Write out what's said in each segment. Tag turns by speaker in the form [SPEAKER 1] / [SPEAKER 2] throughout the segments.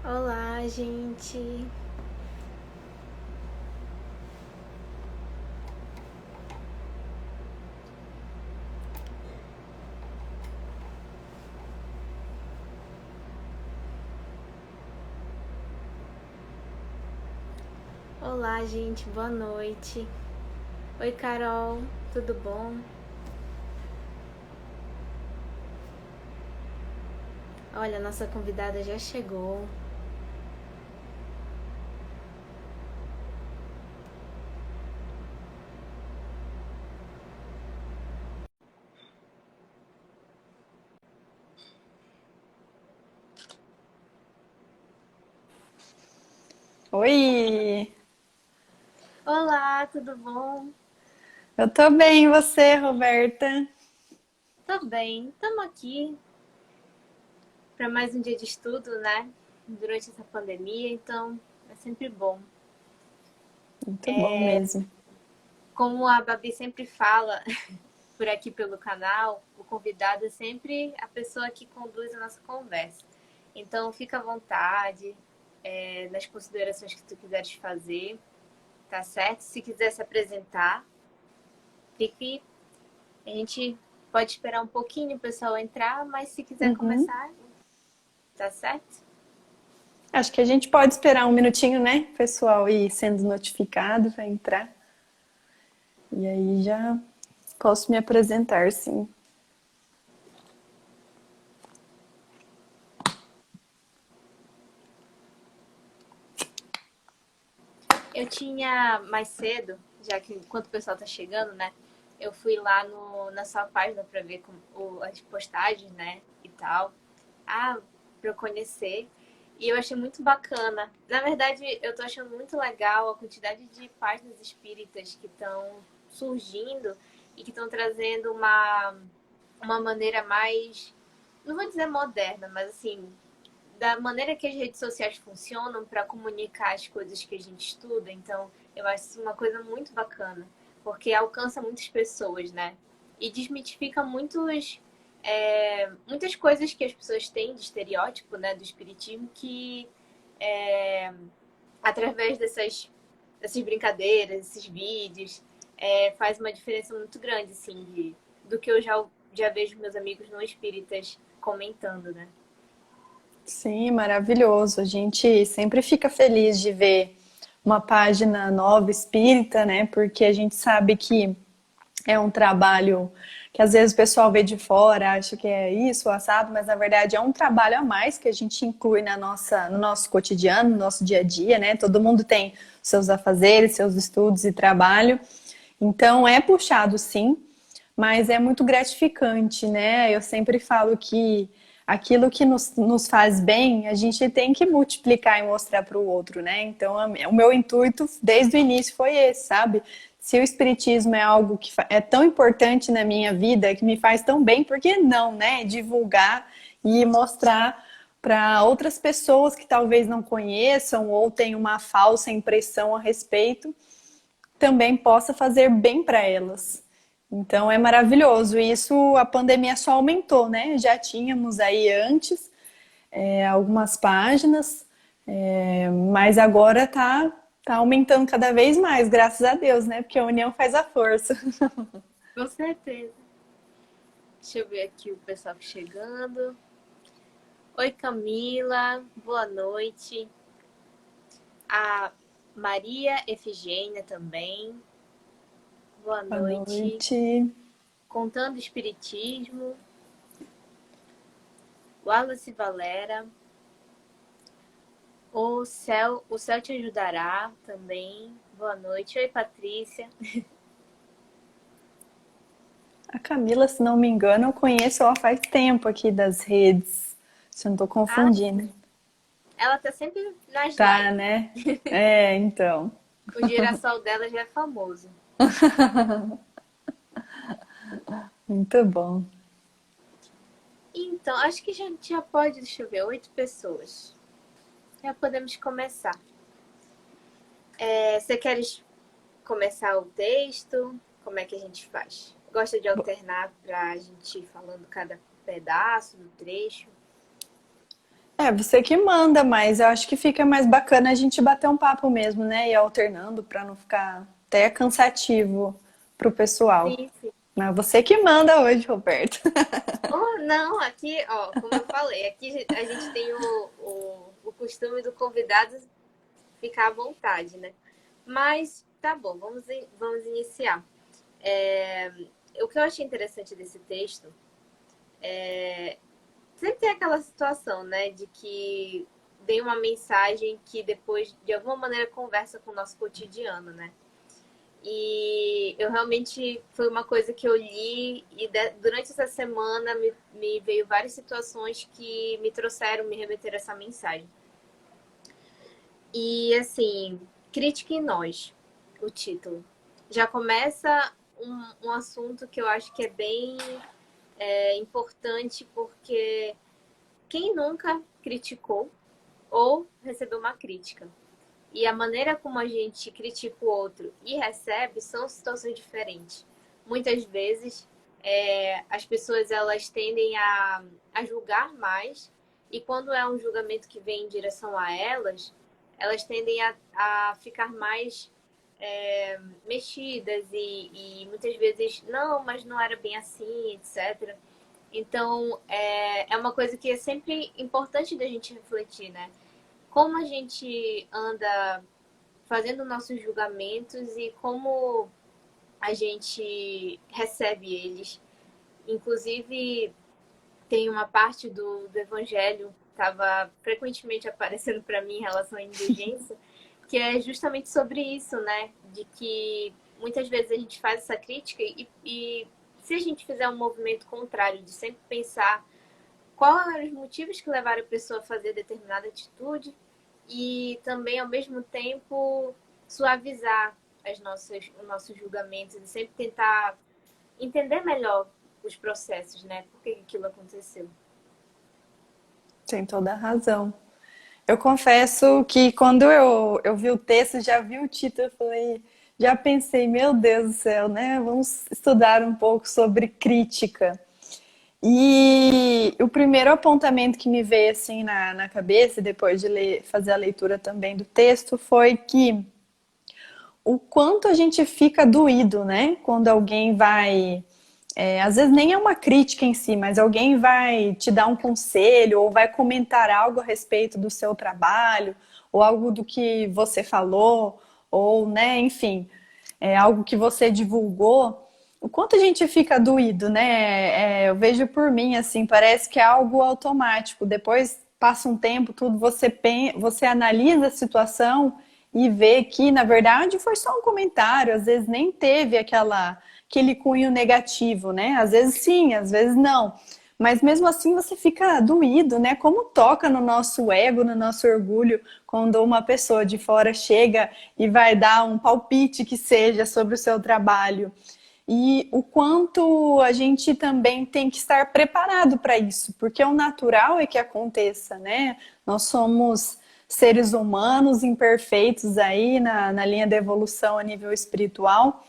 [SPEAKER 1] Olá, gente. Olá, gente. Boa noite. Oi, Carol. Tudo bom? Olha, nossa convidada já chegou.
[SPEAKER 2] Oi,
[SPEAKER 1] Olá, tudo bom?
[SPEAKER 2] eu tô bem, e você, Roberta?
[SPEAKER 1] Tô bem. Estamos aqui para mais um dia de estudo, né? Durante essa pandemia, então é sempre bom.
[SPEAKER 2] Muito bom mesmo.
[SPEAKER 1] Como a Babi sempre fala por aqui pelo canal, o convidado é sempre a pessoa que conduz a nossa conversa. Então, fica à vontade, nas considerações que tu quiseres fazer, tá certo? Se quiser se apresentar, fique. A gente pode esperar um pouquinho o pessoal entrar, mas se quiser
[SPEAKER 2] Uhum.
[SPEAKER 1] começar, tá certo?
[SPEAKER 2] Acho que a gente pode esperar um minutinho, né, pessoal, ir sendo notificado para entrar. E aí já posso me apresentar, sim.
[SPEAKER 1] Eu tinha mais cedo, já que enquanto o pessoal tá chegando, né? Eu fui lá na sua página para ver as postagens, né? E tal. Ah, para eu conhecer. E eu achei muito bacana. Na verdade, eu tô achando muito legal a quantidade de páginas espíritas que estão surgindo e que estão trazendo uma maneira mais, não vou dizer moderna, mas assim, da maneira que as redes sociais funcionam para comunicar as coisas que a gente estuda. Então, eu acho isso uma coisa muito bacana, porque alcança muitas pessoas, né? E desmitifica muitas coisas que as pessoas têm de estereótipo, né, do espiritismo, que através dessas brincadeiras, esses vídeos, faz uma diferença muito grande, assim, do que eu já vejo meus amigos não espíritas comentando, né?
[SPEAKER 2] Sim, maravilhoso. A gente sempre fica feliz de ver uma página nova espírita, né? Porque a gente sabe que é um trabalho que às vezes o pessoal vê de fora, acha que é isso, o assado, mas na verdade é um trabalho a mais que a gente inclui no nosso cotidiano, no nosso dia a dia, né? Todo mundo tem seus afazeres, seus estudos e trabalho. Então é puxado sim, mas é muito gratificante, né? Eu sempre falo que aquilo que nos faz bem, a gente tem que multiplicar e mostrar para o outro, né? Então, o meu intuito desde o início foi esse, sabe? Se o espiritismo é algo que é tão importante na minha vida, que me faz tão bem, por que não, né? Divulgar e mostrar para outras pessoas que talvez não conheçam ou tenham uma falsa impressão a respeito, também possa fazer bem para elas. Então é maravilhoso. E isso a pandemia só aumentou, né? Já tínhamos aí antes algumas páginas, mas agora tá aumentando cada vez mais, graças a Deus, né? Porque a união faz a força.
[SPEAKER 1] Com certeza. Deixa eu ver aqui o pessoal chegando. Oi, Camila. Boa noite. A Maria Efigênia também. Boa
[SPEAKER 2] Boa
[SPEAKER 1] noite.
[SPEAKER 2] noite.
[SPEAKER 1] Contando Espiritismo. Wallace Valera. O céu te ajudará também. Boa noite. Oi, Patrícia.
[SPEAKER 2] A Camila, se não me engano, eu conheço ela faz tempo aqui das redes. Se eu não tô
[SPEAKER 1] Ah,
[SPEAKER 2] confundindo.
[SPEAKER 1] ela tá sempre nas
[SPEAKER 2] Tá,
[SPEAKER 1] lives.
[SPEAKER 2] né? É, então.
[SPEAKER 1] O girassol dela já é famoso.
[SPEAKER 2] Muito bom.
[SPEAKER 1] Então, acho que a gente já pode, deixa eu ver, 8 pessoas. Já podemos começar. Você queres começar o texto? Como é que a gente faz? Gosta de alternar para a gente ir falando cada pedaço do trecho?
[SPEAKER 2] É, você que manda, mas eu acho que fica mais bacana a gente bater um papo mesmo, né? E alternando para não ficar até cansativo pro pessoal.
[SPEAKER 1] Sim, sim.
[SPEAKER 2] Mas você que manda hoje, Roberto.
[SPEAKER 1] Oh, não, aqui, ó, como eu falei, aqui a gente tem o costume do convidado ficar à vontade, né? Mas tá bom, vamos iniciar. É, o que eu achei interessante desse texto sempre tem aquela situação, né, de que vem uma mensagem que depois, de alguma maneira, conversa com o nosso cotidiano, né? E eu realmente, foi uma coisa que eu li e durante essa semana me veio várias situações que me trouxeram, me remeteram a essa mensagem. E assim, Crítica em Nós, o título. Já começa um assunto que eu acho que é bem importante, porque quem nunca criticou ou recebeu uma crítica? E a maneira como a gente critica o outro e recebe são situações diferentes. Muitas vezes as pessoas elas tendem a julgar mais, e quando é um julgamento que vem em direção a elas, elas tendem a ficar mais mexidas e muitas vezes, não, mas não era bem assim, etc. Então, é uma coisa que é sempre importante da gente refletir, né? Como a gente anda fazendo nossos julgamentos e como a gente recebe eles. Inclusive, tem uma parte do Evangelho que estava frequentemente aparecendo para mim em relação à indulgência, que é justamente sobre isso, né? De que muitas vezes a gente faz essa crítica e se a gente fizer um movimento contrário, de sempre pensar quais eram os motivos que levaram a pessoa a fazer determinada atitude e também, ao mesmo tempo, suavizar os nossos julgamentos e sempre tentar entender melhor os processos, né? Por que aquilo aconteceu.
[SPEAKER 2] Tem toda a razão. Eu confesso que quando eu vi o texto, já vi o título, eu falei, já pensei, meu Deus do céu, né? Vamos estudar um pouco sobre crítica. E o primeiro apontamento que me veio assim na cabeça, depois de fazer a leitura também do texto, foi que o quanto a gente fica doído, né? Quando alguém vai. Às vezes nem é uma crítica em si, mas alguém vai te dar um conselho ou vai comentar algo a respeito do seu trabalho, ou algo do que você falou, ou, né, enfim, algo que você divulgou. O quanto a gente fica doído, né? Eu vejo por mim, assim, parece que é algo automático. Depois passa um tempo, tudo você analisa a situação e vê que, na verdade, foi só um comentário, às vezes nem teve aquele cunho negativo, né? Às vezes sim, às vezes não. Mas mesmo assim você fica doído, né? Como toca no nosso ego, no nosso orgulho, quando uma pessoa de fora chega e vai dar um palpite que seja sobre o seu trabalho. E o quanto a gente também tem que estar preparado para isso, porque o natural é que aconteça, né? Nós somos seres humanos imperfeitos aí na linha da evolução a nível espiritual,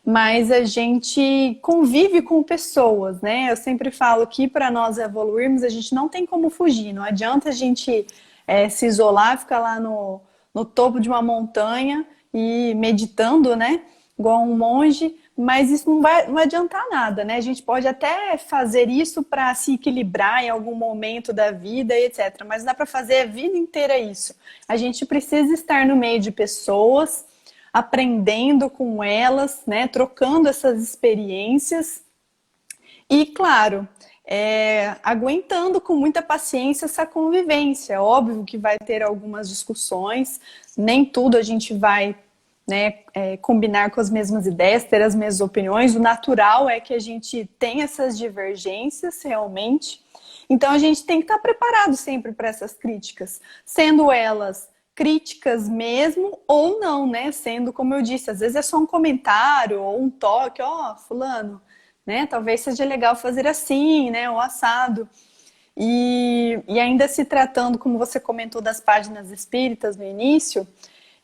[SPEAKER 2] mas a gente convive com pessoas, né? Eu sempre falo que para nós evoluirmos, a gente não tem como fugir, não adianta a gente se isolar, ficar lá no topo de uma montanha e meditando, né? Igual um monge, mas isso não vai adiantar nada, né? A gente pode até fazer isso para se equilibrar em algum momento da vida e etc. Mas não dá para fazer a vida inteira isso. A gente precisa estar no meio de pessoas, aprendendo com elas, né? Trocando essas experiências e, claro, aguentando com muita paciência essa convivência. É óbvio que vai ter algumas discussões, nem tudo a gente vai, né, combinar com as mesmas ideias, ter as mesmas opiniões. O natural é que a gente tenha essas divergências realmente. Então a gente tem que estar preparado sempre para essas críticas, sendo elas críticas mesmo ou não, né? Sendo, como eu disse, às vezes é só um comentário ou um toque, ó, fulano, né? Talvez seja legal fazer assim, né? O assado. E ainda se tratando, como você comentou, das páginas espíritas no início,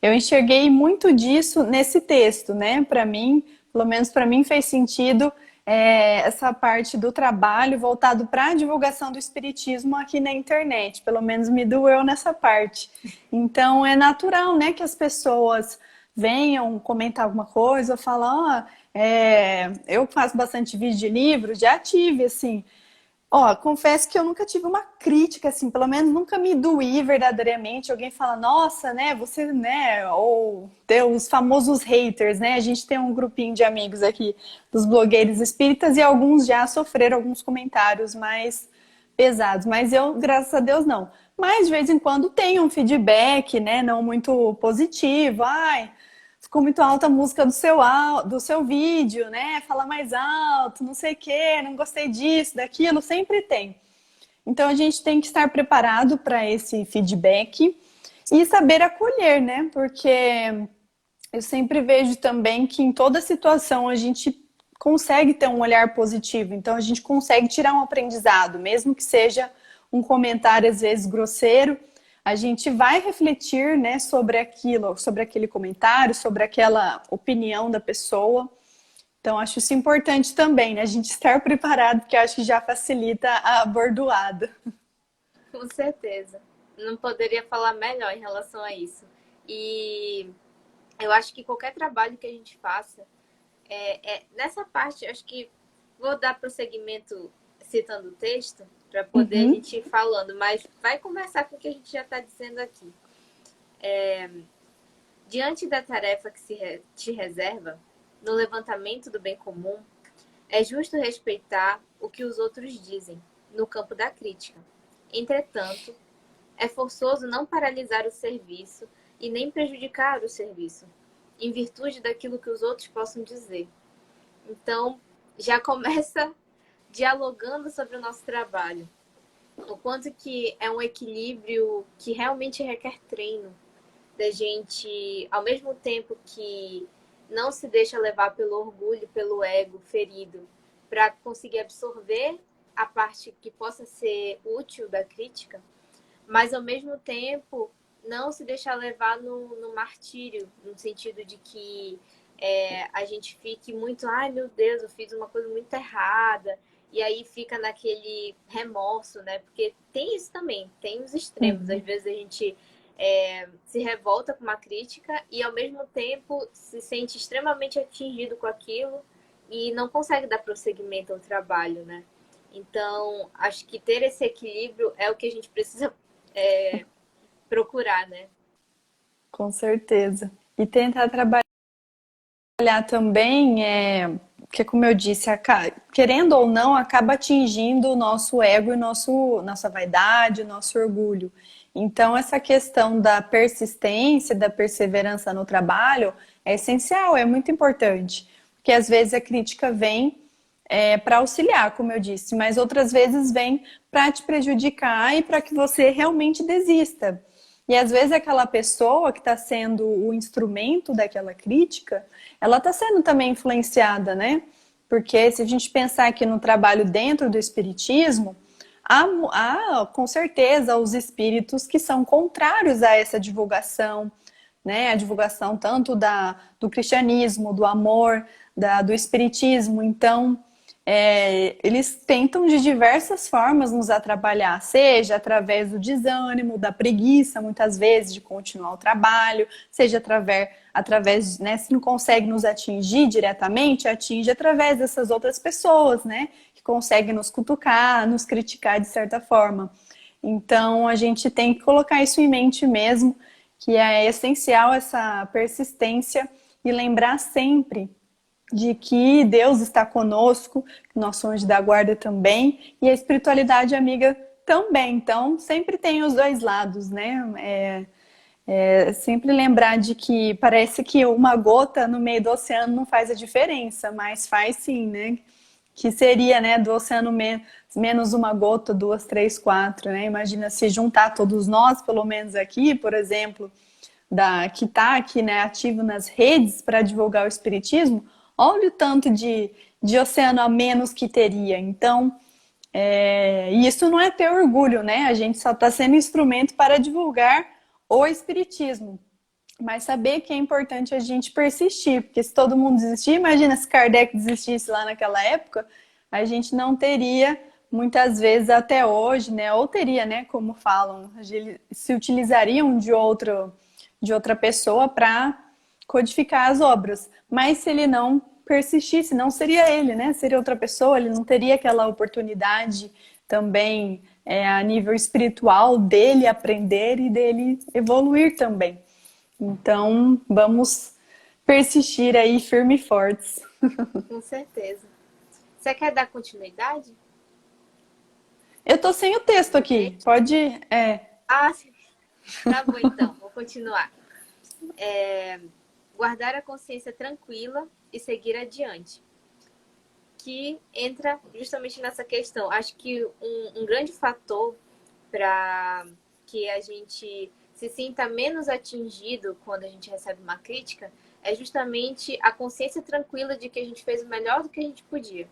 [SPEAKER 2] eu enxerguei muito disso nesse texto, né? Para mim, pelo menos para mim, fez sentido essa parte do trabalho voltado para a divulgação do espiritismo aqui na internet. Pelo menos me doeu nessa parte. Então é natural, né, que as pessoas venham comentar alguma coisa, ou falar, eu faço bastante vídeo de livro, já tive, assim. Ó, confesso que eu nunca tive uma crítica, assim, pelo menos nunca me doí verdadeiramente. Alguém fala, nossa, né, você, né, ou tem os famosos haters, né? A gente tem um grupinho de amigos aqui dos blogueiros espíritas e alguns já sofreram alguns comentários mais pesados, mas eu, graças a Deus, não. Mas de vez em quando tem um feedback, né, não muito positivo. Ai, ficou muito alta a música do seu vídeo, né? Fala mais alto, não sei o quê, não gostei disso, daquilo, sempre tem. Então a gente tem que estar preparado para esse feedback e saber acolher, né? Porque eu sempre vejo também que em toda situação a gente consegue ter um olhar positivo, então a gente consegue tirar um aprendizado, mesmo que seja um comentário às vezes grosseiro, a gente vai refletir, né, sobre aquilo, sobre aquele comentário, sobre aquela opinião da pessoa. Então, acho isso importante também, né? A gente estar preparado, porque acho que já facilita a bordoada.
[SPEAKER 1] Com certeza. Não poderia falar melhor em relação a isso. E eu acho que qualquer trabalho que a gente faça, nessa parte, acho que vou dar prosseguimento citando o texto, para poder a gente ir falando, mas vai conversar com o que a gente já está dizendo aqui. Diante da tarefa que te reserva, no levantamento do bem comum, é justo respeitar o que os outros dizem, no campo da crítica. Entretanto, é forçoso não paralisar o serviço e nem prejudicar o serviço, em virtude daquilo que os outros possam dizer. Então, já começa dialogando sobre o nosso trabalho. O quanto que é um equilíbrio que realmente requer treino. Da gente, ao mesmo tempo que não se deixa levar pelo orgulho, pelo ego ferido, para conseguir absorver a parte que possa ser útil da crítica, mas ao mesmo tempo não se deixar levar no martírio, no sentido de que a gente fique muito, ai meu Deus, eu fiz uma coisa muito errada, e aí fica naquele remorso, né? Porque tem isso também, tem os extremos. Às vezes a gente se revolta com uma crítica e ao mesmo tempo se sente extremamente atingido com aquilo e não consegue dar prosseguimento ao trabalho, né? Então, acho que ter esse equilíbrio é o que a gente precisa procurar, né?
[SPEAKER 2] Com certeza. E tentar trabalhar também, porque como eu disse, querendo ou não, acaba atingindo o nosso ego e nossa vaidade, nosso orgulho. Então, essa questão da persistência, da perseverança no trabalho é essencial, é muito importante. Porque às vezes a crítica vem para auxiliar, como eu disse, mas outras vezes vem para te prejudicar e para que você realmente desista. E às vezes aquela pessoa que está sendo o instrumento daquela crítica, ela está sendo também influenciada, né? Porque se a gente pensar aqui no trabalho dentro do espiritismo, há com certeza os espíritos que são contrários a essa divulgação, né? A divulgação tanto do cristianismo, do amor, do espiritismo. Então, eles tentam de diversas formas nos atrapalhar, seja através do desânimo, da preguiça, muitas vezes, de continuar o trabalho, seja através, né, se não consegue nos atingir diretamente, atinge através dessas outras pessoas, né, que conseguem nos cutucar, nos criticar de certa forma. Então, a gente tem que colocar isso em mente mesmo, que é essencial essa persistência e lembrar sempre de que Deus está conosco, que nosso anjo da guarda também, e a espiritualidade amiga também. Então, sempre tem os dois lados, né? Sempre lembrar de que parece que uma gota no meio do oceano não faz a diferença, mas faz sim, né? Que seria, né, do oceano menos uma gota, duas, três, quatro, né? Imagina se juntar todos nós, pelo menos aqui, por exemplo, que está aqui, né, ativo nas redes para divulgar o espiritismo, olha o tanto de oceano a menos que teria. Então, e isso não é ter orgulho, né? A gente só está sendo instrumento para divulgar o espiritismo. Mas saber que é importante a gente persistir, porque se todo mundo desistir, imagina se Kardec desistisse lá naquela época, a gente não teria muitas vezes até hoje, né? Ou teria, né? Como falam, se utilizariam de outra pessoa para codificar as obras. Mas se ele não persistisse, não seria ele, né? Seria outra pessoa, ele não teria aquela oportunidade também a nível espiritual dele aprender e dele evoluir também. Então, vamos persistir aí firme e fortes.
[SPEAKER 1] Com certeza. Você quer dar continuidade?
[SPEAKER 2] Eu tô sem o texto
[SPEAKER 1] No
[SPEAKER 2] aqui.
[SPEAKER 1] texto?
[SPEAKER 2] Pode.
[SPEAKER 1] Ah, sim. Tá bom então, vou continuar. Guardar a consciência tranquila e seguir adiante. Que entra justamente nessa questão. Acho que um grande fator para que a gente se sinta menos atingido quando a gente recebe uma crítica é justamente a consciência tranquila de que a gente fez o melhor do que a gente podia.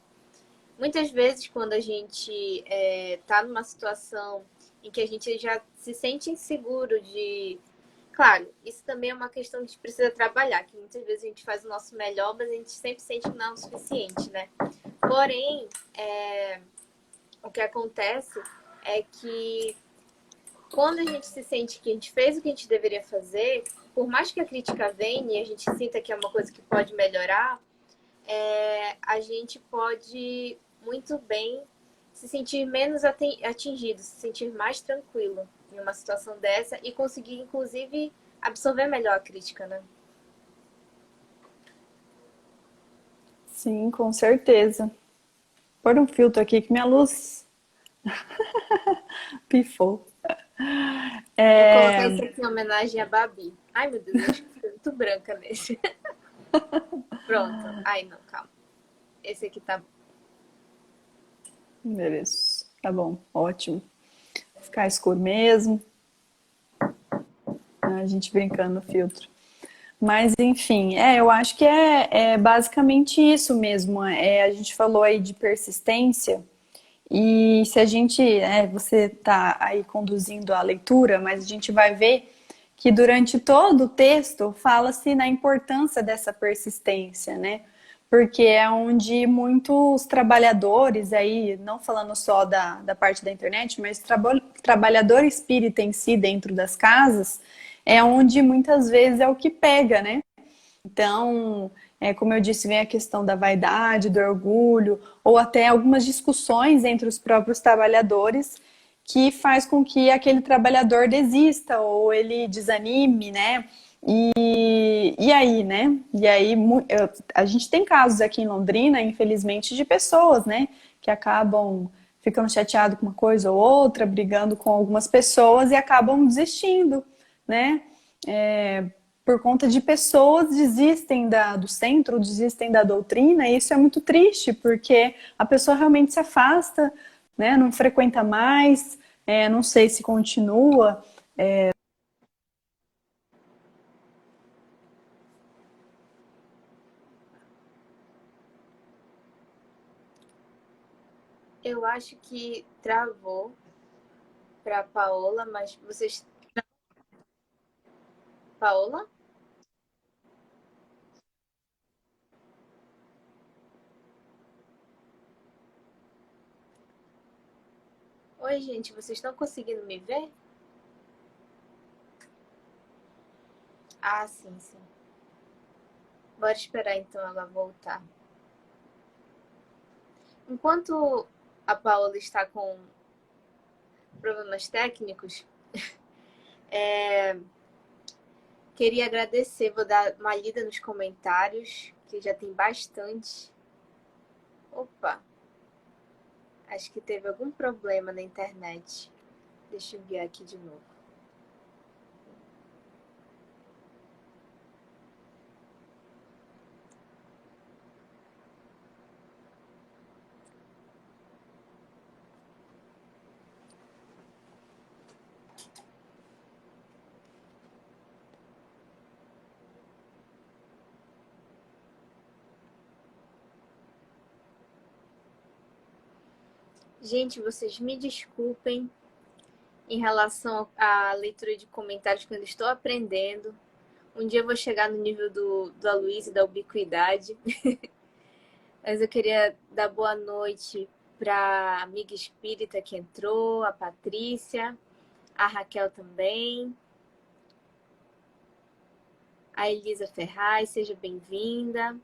[SPEAKER 1] Muitas vezes, quando a gente está numa situação em que a gente já se sente inseguro de. Claro, isso também é uma questão que a gente precisa trabalhar, que muitas vezes a gente faz o nosso melhor, mas a gente sempre sente que não é o suficiente, né? Porém, o que acontece é que quando a gente se sente que a gente fez o que a gente deveria fazer, por mais que a crítica venha e a gente sinta que é uma coisa que pode melhorar, a gente pode muito bem se sentir menos atingido, se sentir mais tranquilo em uma situação dessa e conseguir, inclusive, absorver melhor a crítica, né?
[SPEAKER 2] Sim, com certeza. Pôr um filtro aqui que minha luz pifou.
[SPEAKER 1] Vou colocar isso aqui em homenagem a Babi. Ai, meu Deus, eu acho que ficou muito branca nesse. Pronto. Ai, não, calma. Esse aqui tá.
[SPEAKER 2] Mereço. Tá bom, ótimo. Ficar escuro mesmo. A gente brincando no filtro. Mas, enfim, eu acho que é basicamente isso mesmo. A gente falou aí de persistência. E se a gente, você está aí conduzindo a leitura, mas a gente vai ver que durante todo o texto fala-se na importância dessa persistência, né? Porque é onde muitos trabalhadores aí, não falando só da parte da internet, mas trabalhador espírita em si dentro das casas, é onde muitas vezes é o que pega, né? Então, como eu disse, vem a questão da vaidade, do orgulho, ou até algumas discussões entre os próprios trabalhadores que faz com que aquele trabalhador desista ou ele desanime, né? E aí, né? E aí, a gente tem casos aqui em Londrina, infelizmente, de pessoas, né? Que acabam ficando chateados com uma coisa ou outra, brigando com algumas pessoas e acabam desistindo, né? É, por conta de pessoas desistem do centro, desistem da doutrina, e isso é muito triste, porque a pessoa realmente se afasta, né, não frequenta mais, não sei se continua.
[SPEAKER 1] Eu acho que travou para Paola, mas vocês. Paola? Oi, gente, vocês estão conseguindo me ver? Ah, sim, sim. Bora esperar então ela voltar. Enquanto a Paola está com problemas técnicos, queria agradecer. Vou dar uma lida nos comentários, que já tem bastante. Opa, acho que teve algum problema na internet. Deixa eu enviar aqui de novo. Gente, vocês me desculpem em relação à leitura de comentários que eu ainda estou aprendendo. Um dia eu vou chegar no nível do Aloysio e da ubiquidade. Mas eu queria dar boa noite para a amiga espírita que entrou, a Patrícia, a Raquel também, a Elisa Ferraz, seja bem-vinda.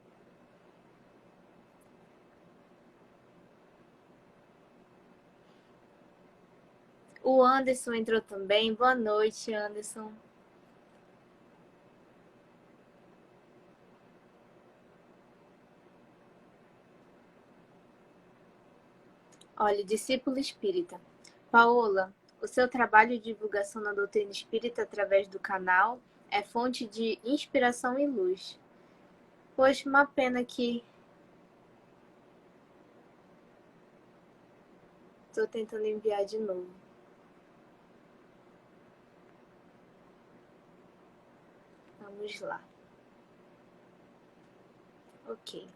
[SPEAKER 1] O Anderson entrou também. Boa noite, Anderson. Olha, discípulo espírita. Paola, o seu trabalho de divulgação na doutrina espírita através do canal é fonte de inspiração e luz. Poxa, uma pena que estou tentando enviar de novo. Vamos lá. Ok.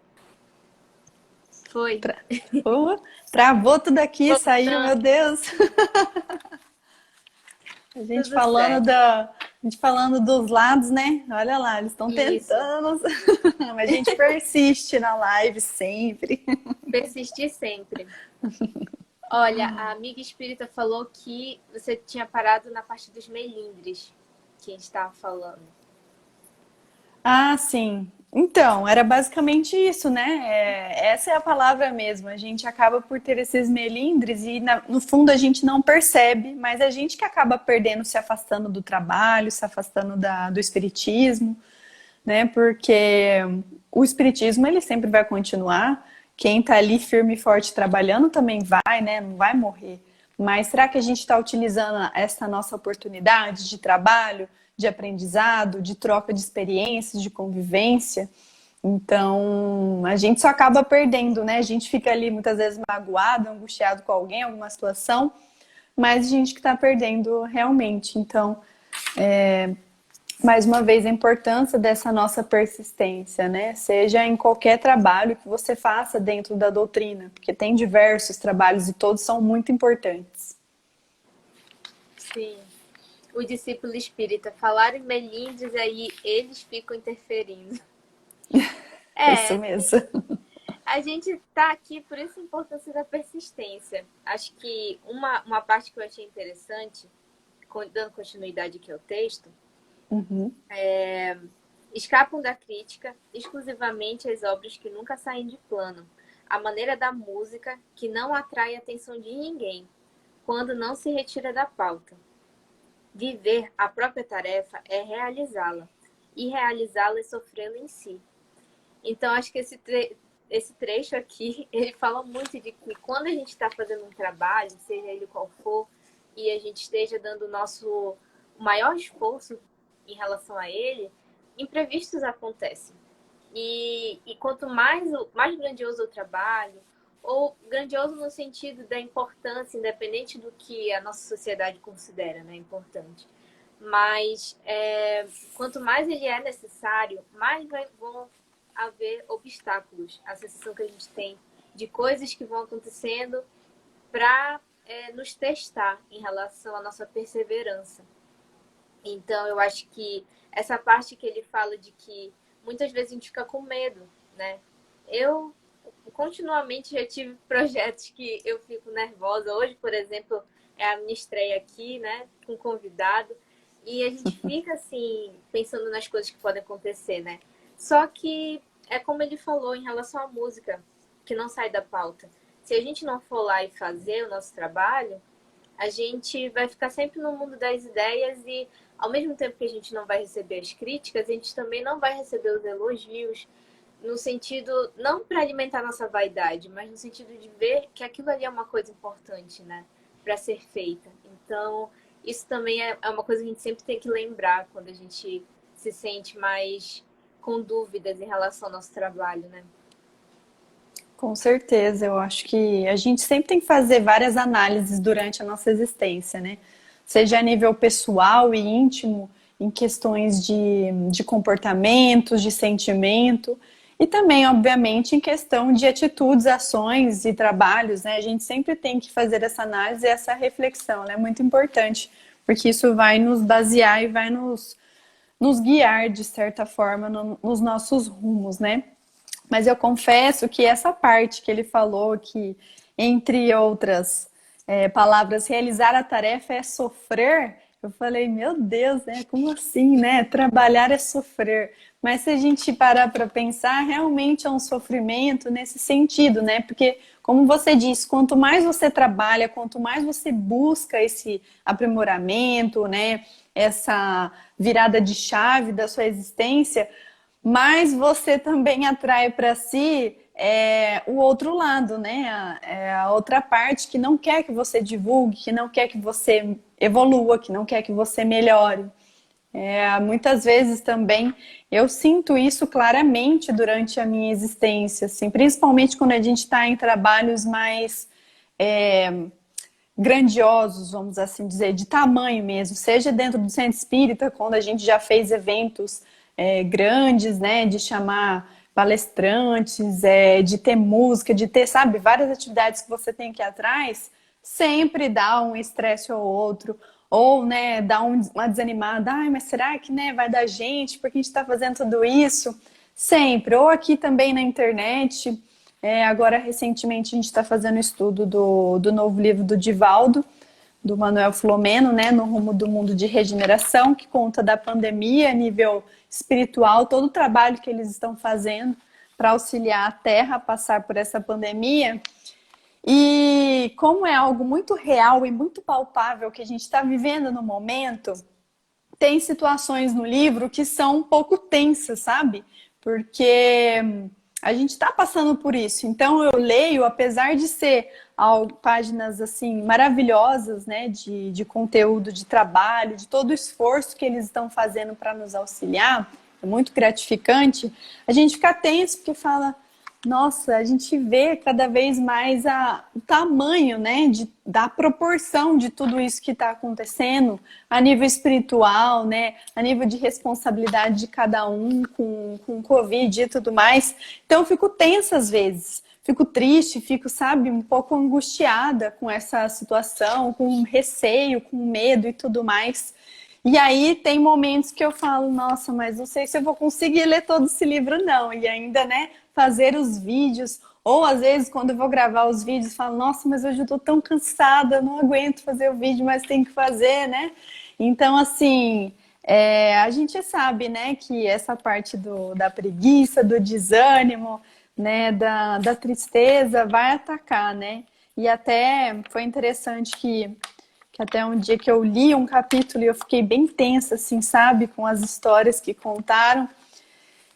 [SPEAKER 1] Foi.
[SPEAKER 2] Travou tudo aqui, saiu, meu Deus. A gente falando dos lados, né? Olha lá, eles estão tentando, mas a gente persiste na live sempre.
[SPEAKER 1] Persistir sempre. Olha, a amiga espírita falou que você tinha parado na parte dos melindres, que a gente estava falando.
[SPEAKER 2] Ah, sim. Então, era basicamente isso, né? Essa é a palavra mesmo. A gente acaba por ter esses melindres e, no fundo, a gente não percebe, mas a gente que acaba perdendo, se afastando do trabalho, se afastando do espiritismo, né? Porque o espiritismo, ele sempre vai continuar. Quem tá ali firme e forte trabalhando também vai, né? Não vai morrer. Mas será que a gente está utilizando essa nossa oportunidade de trabalho, de aprendizado, de troca de experiências, de convivência? Então, a gente só acaba perdendo, né? A gente fica ali muitas vezes magoado, angustiado com alguém, alguma situação, mas a gente que está perdendo realmente. Então, mais uma vez, a importância dessa nossa persistência, né? Seja em qualquer trabalho que você faça dentro da doutrina, porque tem diversos trabalhos e todos são muito importantes.
[SPEAKER 1] Sim. O discípulo espírita falar em melindres, aí eles ficam interferindo.
[SPEAKER 2] Isso mesmo.
[SPEAKER 1] A gente está aqui por essa importância da persistência. Acho que uma parte que eu achei interessante, dando continuidade aqui ao texto, escapam da crítica exclusivamente as obras que nunca saem de plano. A maneira da música que não atrai a atenção de ninguém, quando não se retira da pauta. Viver a própria tarefa é realizá-la, e realizá-la é sofrê-la em si. Então, acho que esse trecho aqui, ele fala muito de que quando a gente está fazendo um trabalho, seja ele qual for, e a gente esteja dando o nosso maior esforço em relação a ele, imprevistos acontecem. E quanto mais grandioso o trabalho, ou grandioso no sentido da importância, independente do que a nossa sociedade considera, né, importante. Mas quanto mais ele é necessário, mais vão haver obstáculos. A sensação que a gente tem de coisas que vão acontecendo para nos testar em relação à nossa perseverança. Então, eu acho que essa parte que ele fala de que muitas vezes a gente fica com medo, né? Eu continuamente já tive projetos que eu fico nervosa. Hoje, por exemplo, é a minha estreia aqui, né? Com convidado. E a gente fica, assim, pensando nas coisas que podem acontecer, né? Só que é como ele falou em relação à música, que não sai da pauta. Se a gente não for lá e fazer o nosso trabalho, a gente vai ficar sempre no mundo das ideias e, ao mesmo tempo que a gente não vai receber as críticas, a gente também não vai receber os elogios, no sentido, não para alimentar nossa vaidade, mas no sentido de ver que aquilo ali é uma coisa importante, né? Para ser feita. Então, isso também é uma coisa que a gente sempre tem que lembrar quando a gente se sente mais com dúvidas em relação ao nosso trabalho, né?
[SPEAKER 2] Com certeza, eu acho que a gente sempre tem que fazer várias análises durante a nossa existência, né? Seja a nível pessoal e íntimo, em questões de comportamentos, de sentimento, e também, obviamente, em questão de atitudes, ações e trabalhos, né? A gente sempre tem que fazer essa análise e essa reflexão, né? É muito importante, porque isso vai nos basear e vai nos nos guiar, de certa forma, nos nossos rumos, né? Mas eu confesso que essa parte que ele falou, que, entre outras palavras, realizar a tarefa é sofrer, eu falei, meu Deus, né? Como assim, né? Trabalhar é sofrer. Mas se a gente parar para pensar, realmente é um sofrimento nesse sentido, né? Porque, como você disse, quanto mais você trabalha, quanto mais você busca esse aprimoramento, né? Essa virada de chave da sua existência, mas você também atrai para si o outro lado, né? A outra parte que não quer que você divulgue, que não quer que você evolua, que não quer que você melhore. Muitas vezes também eu sinto isso claramente durante a minha existência, assim, principalmente quando a gente está em trabalhos mais grandiosos, vamos assim dizer, de tamanho mesmo, seja dentro do centro espírita, quando a gente já fez eventos grandes, né, de chamar palestrantes, de ter música, de ter, sabe, várias atividades que você tem que ir atrás, sempre dá um estresse ou outro, ou, né, dá uma desanimada, ai, mas será que, né, vai dar gente, porque a gente está fazendo tudo isso? Sempre, ou aqui também na internet. Agora, recentemente, a gente está fazendo estudo do novo livro do Divaldo, do Manuel Filomeno, né, no rumo do mundo de regeneração, que conta da pandemia a nível espiritual, todo o trabalho que eles estão fazendo para auxiliar a Terra a passar por essa pandemia. E como é algo muito real e muito palpável que a gente está vivendo no momento, tem situações no livro que são um pouco tensas, sabe? Porque a gente está passando por isso. Então eu leio, apesar de ser páginas assim maravilhosas, né, de conteúdo, de trabalho, de todo o esforço que eles estão fazendo para nos auxiliar, é muito gratificante, a gente fica tenso porque fala, nossa, a gente vê cada vez mais o tamanho, né, da proporção de tudo isso que está acontecendo a nível espiritual, né, a nível de responsabilidade de cada um com Covid e tudo mais. Então eu fico tensa às vezes, fico triste, fico, sabe, um pouco angustiada com essa situação, com receio, com medo e tudo mais. E aí tem momentos que eu falo, nossa, mas não sei se eu vou conseguir ler todo esse livro não, e ainda, né, fazer os vídeos, ou às vezes quando eu vou gravar os vídeos, falo, nossa, mas hoje eu tô tão cansada, não aguento fazer o vídeo, mas tem que fazer, né? Então, assim, a gente sabe, né, que essa parte da preguiça, do desânimo, né, da tristeza vai atacar, né? E até foi interessante que até um dia que eu li um capítulo e eu fiquei bem tensa, assim, sabe? Com as histórias que contaram.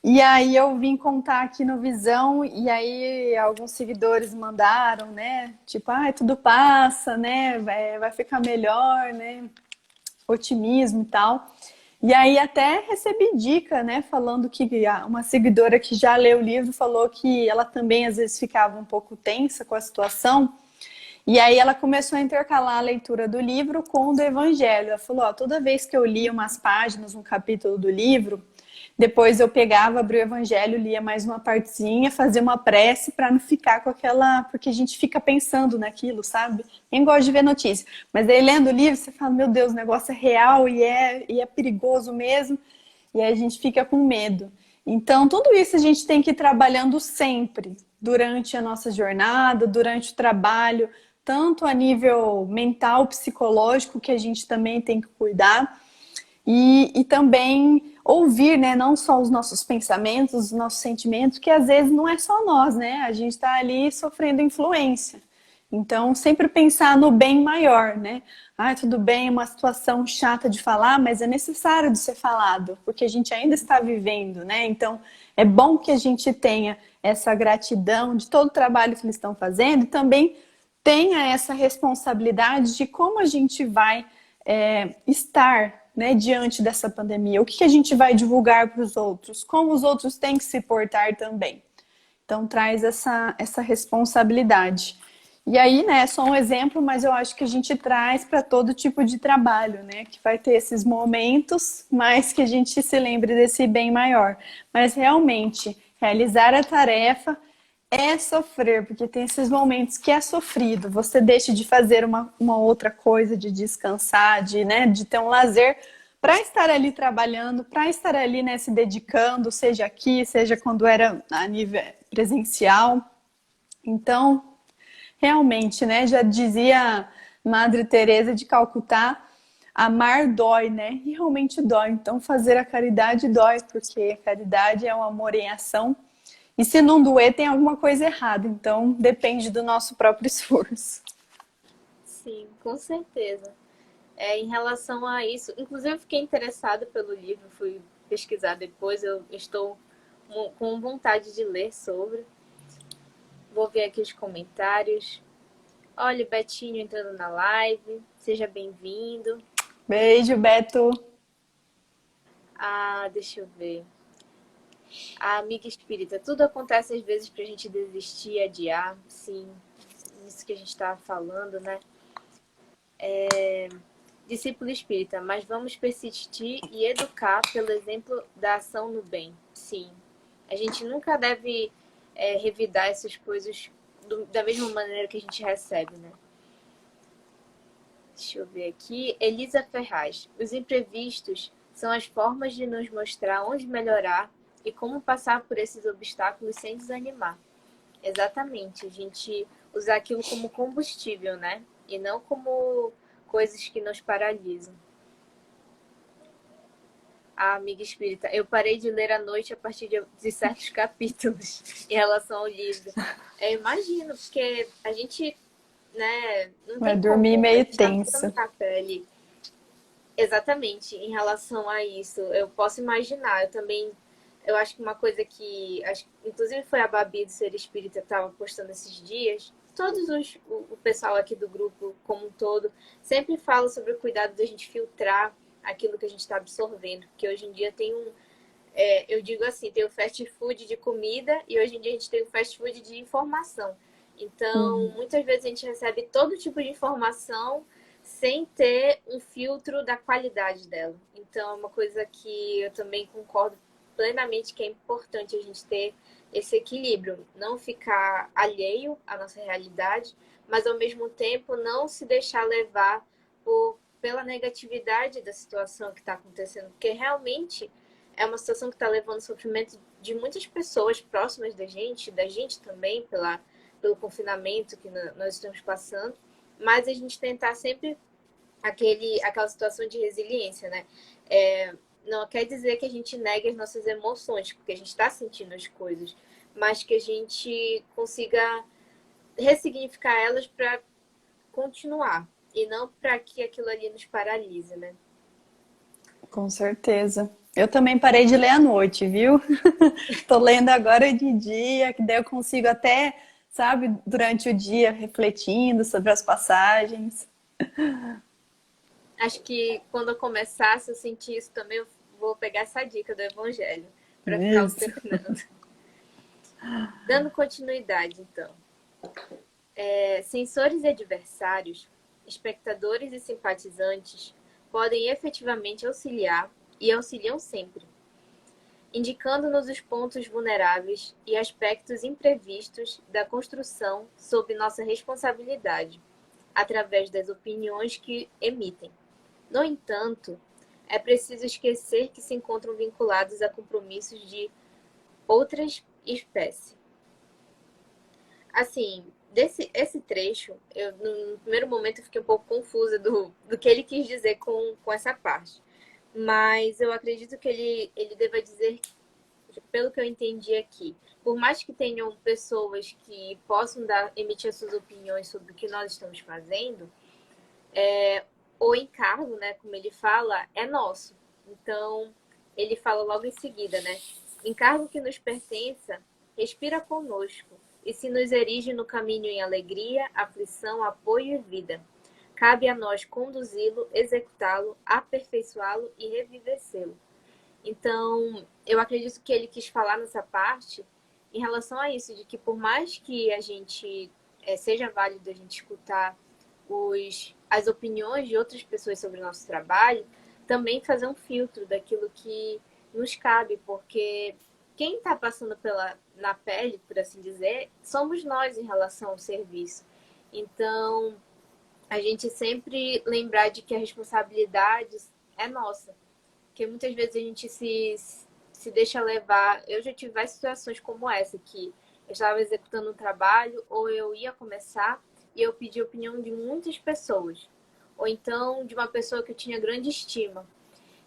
[SPEAKER 2] E aí eu vim contar aqui no Visão e aí alguns seguidores mandaram, né? Tipo, tudo passa, né? Vai ficar melhor, né? Otimismo e tal. E aí até recebi dica, né? Falando que uma seguidora que já leu o livro falou que ela também às vezes ficava um pouco tensa com a situação. E aí ela começou a intercalar a leitura do livro com o do Evangelho. Ela falou, toda vez que eu lia umas páginas, um capítulo do livro, depois eu pegava, abria o Evangelho, lia mais uma partezinha, fazia uma prece para não ficar com aquela... Porque a gente fica pensando naquilo, sabe? Nem gosta de ver notícia. Mas aí lendo o livro, você fala, meu Deus, o negócio é real e é perigoso mesmo. E aí a gente fica com medo. Então, tudo isso a gente tem que ir trabalhando sempre, durante a nossa jornada, durante o trabalho, tanto a nível mental, psicológico, que a gente também tem que cuidar, e também ouvir, né, não só os nossos pensamentos, os nossos sentimentos, que às vezes não é só nós, né, a gente está ali sofrendo influência. Então, sempre pensar no bem maior, né? Tudo bem, é uma situação chata de falar, mas é necessário de ser falado, porque a gente ainda está vivendo, né? Então, é bom que a gente tenha essa gratidão de todo o trabalho que eles estão fazendo e também tenha essa responsabilidade de como a gente vai estar, né, diante dessa pandemia. O que a gente vai divulgar para os outros? Como os outros têm que se portar também. Então, traz essa responsabilidade. E aí, né, é só um exemplo, mas eu acho que a gente traz para todo tipo de trabalho, né? Que vai ter esses momentos, mas que a gente se lembre desse bem maior. Mas realmente, realizar a tarefa é sofrer, porque tem esses momentos que é sofrido. Você deixa de fazer uma outra coisa, de descansar, né, de ter um lazer, para estar ali trabalhando, para estar ali, né, se dedicando, seja aqui, seja quando era a nível presencial. Então, realmente, né, já dizia Madre Teresa de Calcutá, amar dói, né? E realmente dói. Então, fazer a caridade dói, porque a caridade é um amor em ação. E se não doer, tem alguma coisa errada. Então, depende do nosso próprio esforço.
[SPEAKER 1] Sim, com certeza. Em relação a isso, inclusive eu fiquei interessada pelo livro, fui pesquisar depois, eu estou com vontade de ler sobre. Vou ver aqui os comentários. Olha o Betinho entrando na live, seja bem-vindo.
[SPEAKER 2] Beijo, Beto.
[SPEAKER 1] Ah, deixa eu ver. A amiga espírita, tudo acontece às vezes pra gente desistir e adiar. Sim, isso que a gente estava falando, né? Discípulo espírita, mas vamos persistir e educar pelo exemplo da ação no bem. Sim, a gente nunca deve revidar essas coisas da mesma maneira que a gente recebe, né? Deixa eu ver aqui. Elisa Ferraz. Os imprevistos são as formas de nos mostrar onde melhorar e como passar por esses obstáculos sem desanimar. Exatamente. A gente usar aquilo como combustível, né? E não como coisas que nos paralisam. A amiga espírita, eu parei de ler à noite a partir de certos capítulos em relação ao livro. Eu imagino, porque a gente, né, não
[SPEAKER 2] Vai
[SPEAKER 1] tem
[SPEAKER 2] dormir
[SPEAKER 1] como, a
[SPEAKER 2] meio
[SPEAKER 1] gente está
[SPEAKER 2] tenso.
[SPEAKER 1] ficando na pele. Exatamente, em relação a isso, eu posso imaginar. Eu também, eu acho que uma coisa que, inclusive foi a Babi do Ser Espírita que estava postando esses dias. O pessoal aqui do grupo como um todo sempre fala sobre o cuidado da gente filtrar aquilo que a gente está absorvendo, porque hoje em dia tem eu digo assim, tem o fast food de comida e hoje em dia a gente tem o fast food de informação. Então, muitas vezes a gente recebe todo tipo de informação sem ter um filtro da qualidade dela. Então, é uma coisa que eu também concordo plenamente que é importante a gente ter esse equilíbrio, não ficar alheio à nossa realidade, mas ao mesmo tempo não se deixar levar pela negatividade da situação que está acontecendo, porque realmente é uma situação que está levando sofrimento de muitas pessoas próximas da gente também, pelo confinamento que nós estamos passando, mas a gente tentar sempre aquela situação de resiliência, né? Não quer dizer que a gente negue as nossas emoções, porque a gente está sentindo as coisas, mas que a gente consiga ressignificar elas para continuar e não para que aquilo ali nos paralise, né?
[SPEAKER 2] Com certeza. Eu também parei de ler à noite, viu? Tô lendo agora de dia, que daí eu consigo até, sabe, durante o dia refletindo sobre as passagens.
[SPEAKER 1] Acho que quando eu começasse a sentir isso também, eu vou pegar essa dica do Evangelho para ficar
[SPEAKER 2] Isso.
[SPEAKER 1] alternando. Dando continuidade, então. Sensores e adversários, espectadores e simpatizantes podem efetivamente auxiliar e auxiliam sempre, indicando-nos os pontos vulneráveis e aspectos imprevistos da construção sob nossa responsabilidade, através das opiniões que emitem. No entanto, é preciso esquecer que se encontram vinculados a compromissos de outras espécies. Assim, esse trecho, no primeiro momento eu fiquei um pouco confusa do que ele quis dizer com essa parte. Mas eu acredito que ele deva dizer, pelo que eu entendi aqui, por mais que tenham pessoas que possam emitir as suas opiniões sobre o que nós estamos fazendo, o encargo, né, como ele fala, é nosso. Então, ele fala logo em seguida, né? Encargo que nos pertença, respira conosco, e se nos erige no caminho em alegria, aflição, apoio e vida. Cabe a nós conduzi-lo, executá-lo, aperfeiçoá-lo e revivecê-lo. Então, eu acredito que ele quis falar nessa parte em relação a isso, de que por mais que a gente seja válido a gente escutar as opiniões de outras pessoas sobre o nosso trabalho, também fazer um filtro daquilo que nos cabe, porque quem está passando na pele, por assim dizer, somos nós em relação ao serviço. Então, a gente sempre lembrar de que a responsabilidade é nossa. porque muitas vezes a gente se deixa levar. Eu já tive várias situações como essa, que eu estava executando um trabalho ou eu ia começar e eu pedi a opinião de muitas pessoas. Ou então de uma pessoa que eu tinha grande estima.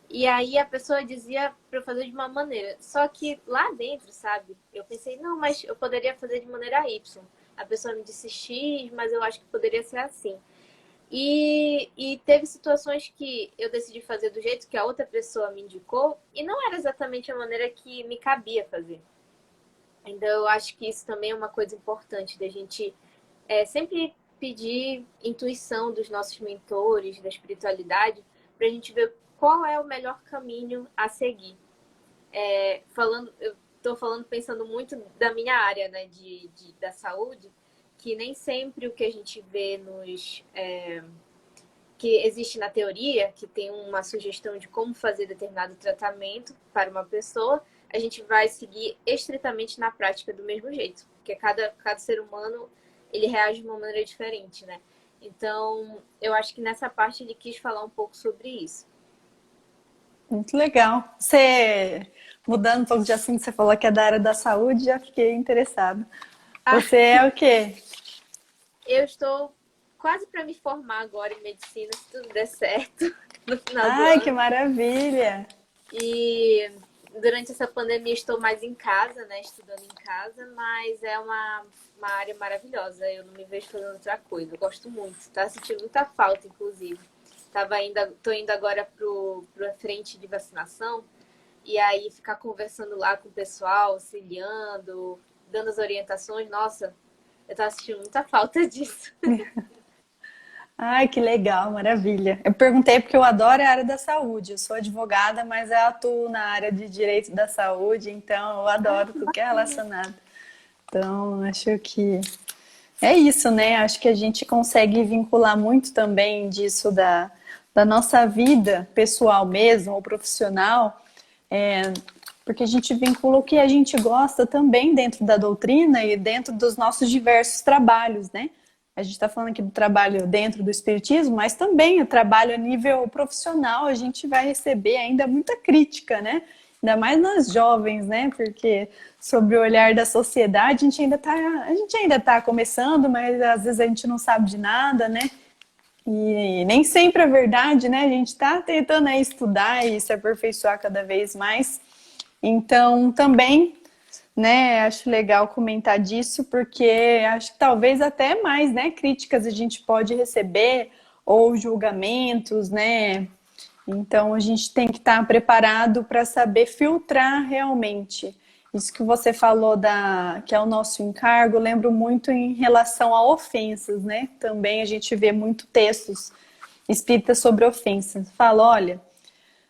[SPEAKER 1] E aí a pessoa dizia para eu fazer de uma maneira. Só que lá dentro, sabe? Eu pensei, não, mas eu poderia fazer de maneira Y. A pessoa me disse X, mas eu acho que poderia ser assim. E teve situações que eu decidi fazer do jeito que a outra pessoa me indicou e não era exatamente a maneira que me cabia fazer. Então eu acho que isso também é uma coisa importante da gente sempre pedir intuição dos nossos mentores, da espiritualidade, para a gente ver qual é o melhor caminho a seguir. Eu estou falando pensando muito da minha área, né, da saúde, que nem sempre o que a gente vê que existe na teoria, que tem uma sugestão de como fazer determinado tratamento para uma pessoa, a gente vai seguir estritamente na prática do mesmo jeito, porque cada ser humano ele reage de uma maneira diferente, né? Então, eu acho que nessa parte ele quis falar um pouco sobre isso.
[SPEAKER 2] Muito legal. Você, mudando um pouco de assunto, você falou que é da área da saúde, já fiquei interessada.
[SPEAKER 1] Ah,
[SPEAKER 2] Você é o quê?
[SPEAKER 1] eu estou quase para me formar agora em medicina, se tudo der certo, no final do
[SPEAKER 2] Ai, que
[SPEAKER 1] ano.
[SPEAKER 2] maravilha!
[SPEAKER 1] E durante essa pandemia estou mais em casa, né? Estudando em casa, mas é uma área maravilhosa. Eu não me vejo fazendo outra coisa. Eu gosto muito. Tá sentindo muita falta, inclusive. Tô indo agora pra frente de vacinação. E aí ficar conversando lá com o pessoal, auxiliando, dando as orientações. Nossa, eu tava sentindo muita falta disso.
[SPEAKER 2] Ai, que legal, maravilha. Eu perguntei porque eu adoro a área da saúde. Eu sou advogada, mas eu atuo na área de direito da saúde, então eu
[SPEAKER 1] Ai,
[SPEAKER 2] adoro
[SPEAKER 1] que
[SPEAKER 2] tudo que é
[SPEAKER 1] bacana.
[SPEAKER 2] relacionado. Então, acho que é isso, né? Acho que a gente consegue vincular muito também disso da nossa vida pessoal mesmo, ou profissional, é, porque a gente vincula o que a gente gosta também dentro da doutrina e dentro dos nossos diversos trabalhos, né? A gente está falando aqui do trabalho dentro do espiritismo, mas também o trabalho a nível profissional, a gente vai receber ainda muita crítica, né? Ainda mais nas jovens, né? Porque sobre o olhar da sociedade, a gente ainda tá começando, mas às vezes a gente não sabe de nada, né? E nem sempre é verdade, né? A gente está tentando aí estudar e se aperfeiçoar cada vez mais. Então, também, né, acho legal comentar disso, porque acho que talvez até mais, né, críticas a gente pode receber ou julgamentos, né? Então, a gente tem que estar preparado para saber filtrar realmente. Isso que você falou que é o nosso encargo, eu lembro muito em relação a ofensas, né? Também a gente vê muito textos espíritas sobre ofensas. Fala, olha,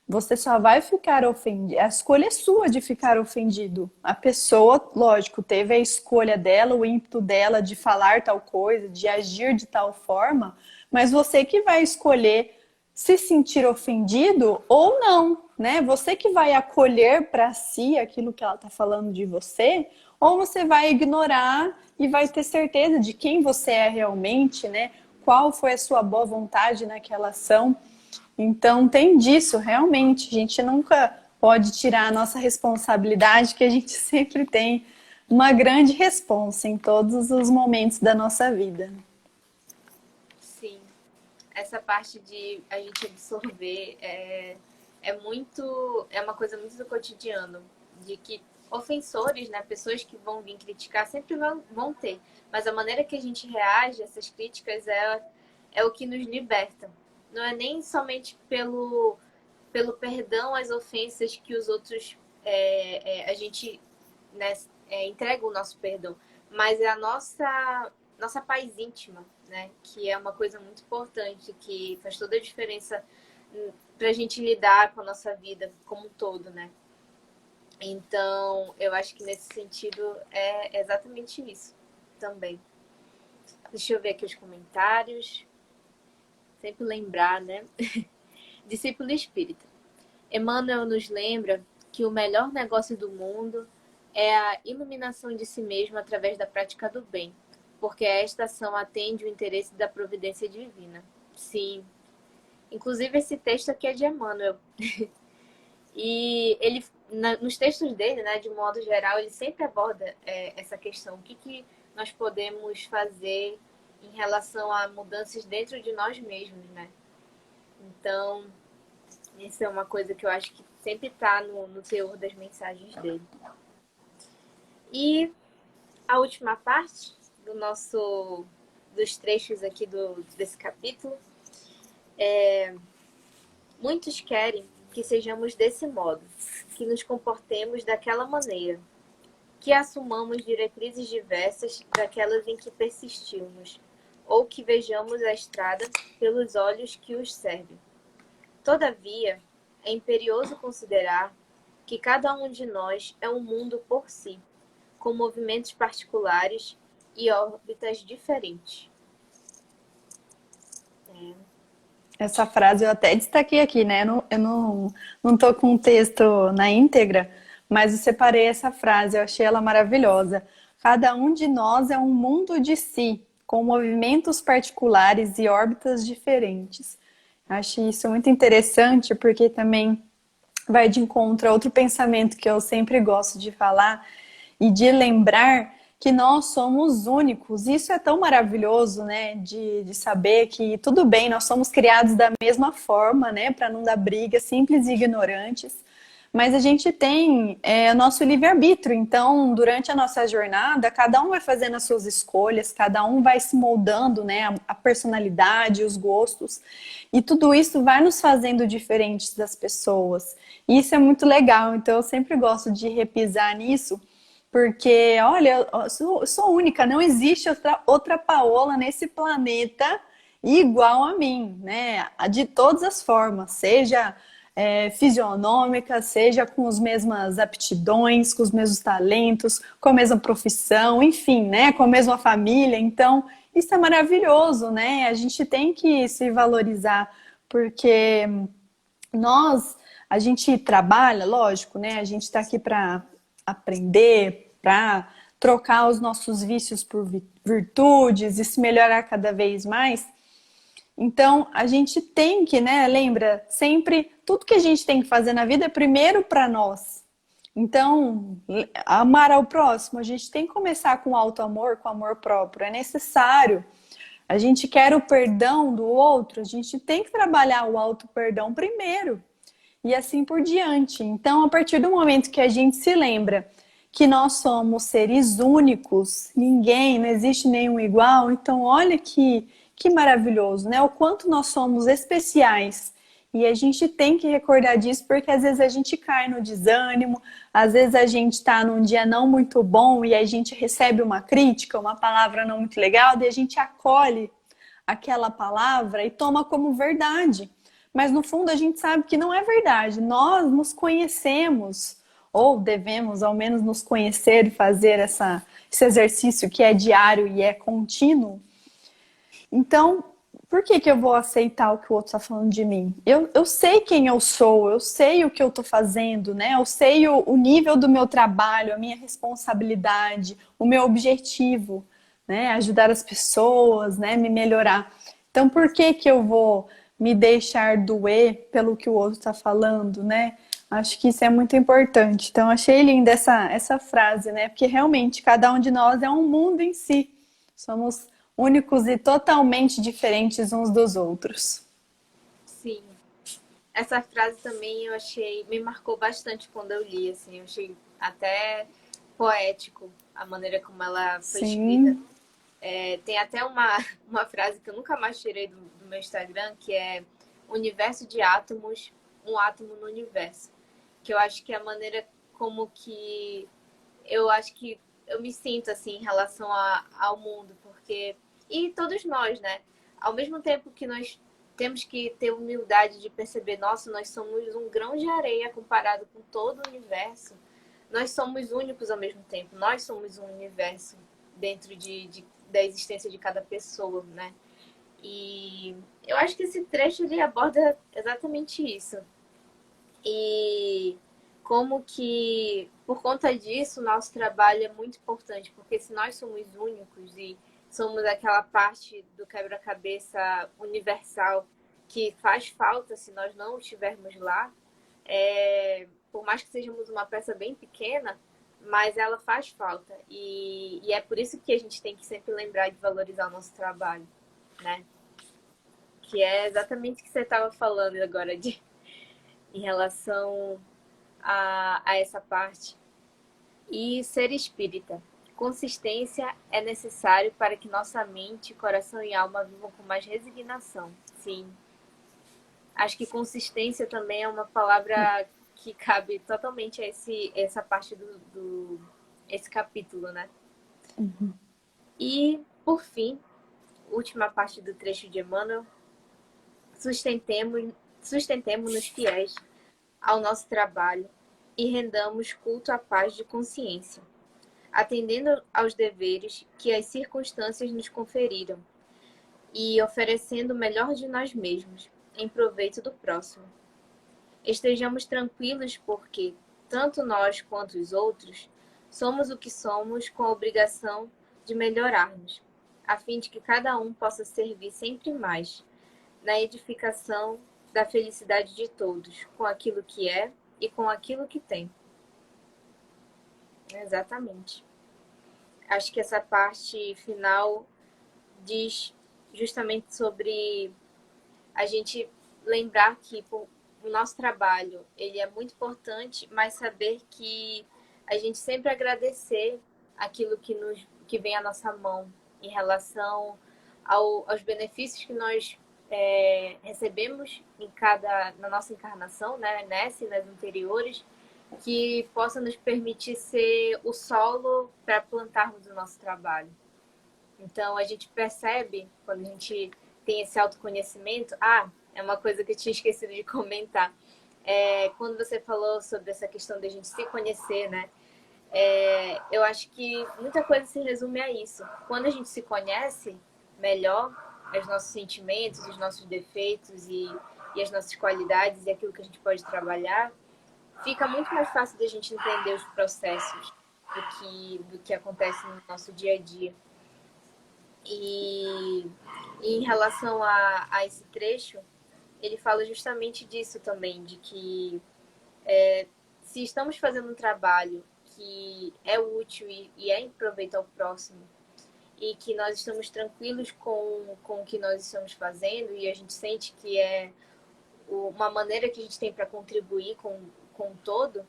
[SPEAKER 2] você só vai ficar ofendido. A escolha é sua de ficar ofendido. A pessoa, lógico, teve a escolha dela, o ímpeto dela de falar tal coisa, de agir de tal forma, mas você que vai escolher se sentir ofendido ou não, né? Você que vai acolher para si aquilo que ela está falando de você, ou você vai ignorar e vai ter certeza de quem você é realmente, né? Qual foi a sua boa vontade naquela ação. Então, tem disso, realmente. A gente nunca pode tirar a nossa responsabilidade, que a gente sempre tem uma grande responsa em todos os momentos da nossa vida.
[SPEAKER 1] Sim. Essa parte de a gente absorver é uma coisa muito do cotidiano, de que ofensores, né, pessoas que vão vir criticar sempre vão ter, mas a maneira que a gente reage a essas críticas é o que nos liberta. Não é nem somente pelo perdão às ofensas que os outros a gente, né, entrega o nosso perdão, mas é a nossa paz íntima, né? Que é uma coisa muito importante, que faz toda a diferença para a gente lidar com a nossa vida como um todo, né? Então, eu acho que nesse sentido é exatamente isso também. Deixa eu ver aqui os comentários. Sempre lembrar, né? Discípulo espírita. Emmanuel nos lembra que o melhor negócio do mundo é a iluminação de si mesmo através da prática do bem, porque esta ação atende o interesse da providência divina. Sim. Inclusive, esse texto aqui é de Emmanuel. E ele, nos textos dele, né, de um modo geral, ele sempre aborda essa questão. O que, que nós podemos fazer em relação a mudanças dentro de nós mesmos, né? Então, isso é uma coisa que eu acho que sempre está no teor das mensagens dele. E a última parte dos trechos aqui desse capítulo, muitos querem que sejamos desse modo, que nos comportemos daquela maneira, que assumamos diretrizes diversas daquelas em que persistimos, ou que vejamos a estrada pelos olhos que os servem. Todavia, é imperioso considerar que cada um de nós é um mundo por si, com movimentos particulares e órbitas diferentes.
[SPEAKER 2] Essa frase eu até destaquei aqui, né? Eu não tô com o texto na íntegra, mas eu separei essa frase, eu achei ela maravilhosa. Cada um de nós é um mundo de si, com movimentos particulares e órbitas diferentes. Acho isso muito interessante, porque também vai de encontro a outro pensamento que eu sempre gosto de falar e de lembrar que nós somos únicos. Isso é tão maravilhoso, né? De saber que tudo bem, nós somos criados da mesma forma, né? Para não dar briga, simples e ignorantes. Mas a gente tem o nosso livre-arbítrio. Então, durante a nossa jornada, cada um vai fazendo as suas escolhas, cada um vai se moldando, né? A personalidade, os gostos. E tudo isso vai nos fazendo diferentes das pessoas. E isso é muito legal. Então, eu sempre gosto de repisar nisso, porque, olha, eu sou única, não existe outra Paola nesse planeta igual a mim, né? De todas as formas, seja fisionômica, seja com as mesmas aptidões, com os mesmos talentos, com a mesma profissão, enfim, né? Com a mesma família. Então, isso é maravilhoso, né? A gente tem que se valorizar, porque a gente trabalha, lógico, né? A gente está aqui para aprender, para trocar os nossos vícios por virtudes e se melhorar cada vez mais. Então, a gente tem que, né? Lembra, sempre, tudo que a gente tem que fazer na vida é primeiro para nós. Então, amar ao próximo, a gente tem que começar com auto-amor, com amor próprio. É necessário. A gente quer o perdão do outro, a gente tem que trabalhar o auto-perdão primeiro. E assim por diante. Então, a partir do momento que a gente se lembra que nós somos seres únicos, ninguém, não existe nenhum igual, então olha que maravilhoso, né? O quanto nós somos especiais. E a gente tem que recordar disso, porque às vezes a gente cai no desânimo, às vezes a gente está num dia não muito bom e a gente recebe uma crítica, uma palavra não muito legal, e a gente acolhe aquela palavra e toma como verdade. Mas no fundo a gente sabe que não é verdade. Nós nos conhecemos, ou devemos ao menos nos conhecer e fazer esse exercício que é diário e é contínuo. Então, por que eu vou aceitar o que o outro está falando de mim? Eu sei quem eu sou, eu sei o que eu estou fazendo, né? Eu sei o nível do meu trabalho, a minha responsabilidade, o meu objetivo, né? Ajudar as pessoas, né? Me melhorar. Então, por que eu vou me deixar doer pelo que o outro está falando, né? Acho que isso é muito importante. Então, achei linda essa frase, né? Porque realmente cada um de nós é um mundo em si. Somos únicos e totalmente diferentes uns dos outros.
[SPEAKER 1] Sim. Essa frase também eu achei, me marcou bastante quando eu li, assim, eu achei até poético a maneira como ela foi escrita.
[SPEAKER 2] Sim.
[SPEAKER 1] Tem até uma frase que eu nunca mais tirei do meu Instagram, que é universo de átomos, um átomo no universo. Que eu acho que é a maneira como que eu acho que eu me sinto assim em relação ao mundo, porque e todos nós, né? Ao mesmo tempo que nós temos que ter humildade de perceber, nossa, nós somos um grão de areia comparado com todo o universo. Nós somos únicos ao mesmo tempo. Nós somos um universo dentro da existência de cada pessoa, né? E eu acho que esse trecho ele aborda exatamente isso. E como que, por conta disso, o nosso trabalho é muito importante, porque se nós somos únicos e somos aquela parte do quebra-cabeça universal que faz falta se nós não estivermos lá, por mais que sejamos uma peça bem pequena, mas ela faz falta. E é por isso que a gente tem que sempre lembrar de valorizar o nosso trabalho, né? Que é exatamente o que você estava falando agora em relação a essa parte. E ser espírita. Consistência é necessário para que nossa mente, coração e alma vivam com mais resignação. Sim. Acho que consistência também é uma palavra que cabe totalmente a essa parte esse capítulo, né? E, por fim, última parte do trecho de Emmanuel, sustentemos-nos fiéis ao nosso trabalho e rendamos culto à paz de consciência, atendendo aos deveres que as circunstâncias nos conferiram e oferecendo o melhor de nós mesmos, em proveito do próximo. Estejamos tranquilos porque, tanto nós quanto os outros, somos o que somos com a obrigação de melhorarmos, a fim de que cada um possa servir sempre mais na edificação da felicidade de todos, com aquilo que é e com aquilo que tem. Exatamente. Acho que essa parte final diz justamente sobre a gente lembrar que o nosso trabalho ele é muito importante, mas saber que a gente sempre agradecer aquilo que vem à nossa mão em relação aos benefícios que nós recebemos na nossa encarnação, né, nessa e nas anteriores, que possa nos permitir ser o solo para plantarmos o nosso trabalho. Então, a gente percebe, quando a gente tem esse autoconhecimento... é uma coisa que eu tinha esquecido de comentar. Quando você falou sobre essa questão de a gente se conhecer, né? Eu acho que muita coisa se resume a isso. Quando a gente se conhece melhor, os nossos sentimentos, os nossos defeitos e as nossas qualidades e aquilo que a gente pode trabalhar, fica muito mais fácil de a gente entender os processos do que acontece no nosso dia a dia. E em relação a esse trecho, ele fala justamente disso também, de que se estamos fazendo um trabalho que é útil e é em proveito ao próximo, e que nós estamos tranquilos com o que nós estamos fazendo, e a gente sente que é uma maneira que a gente tem para contribuir com o todo,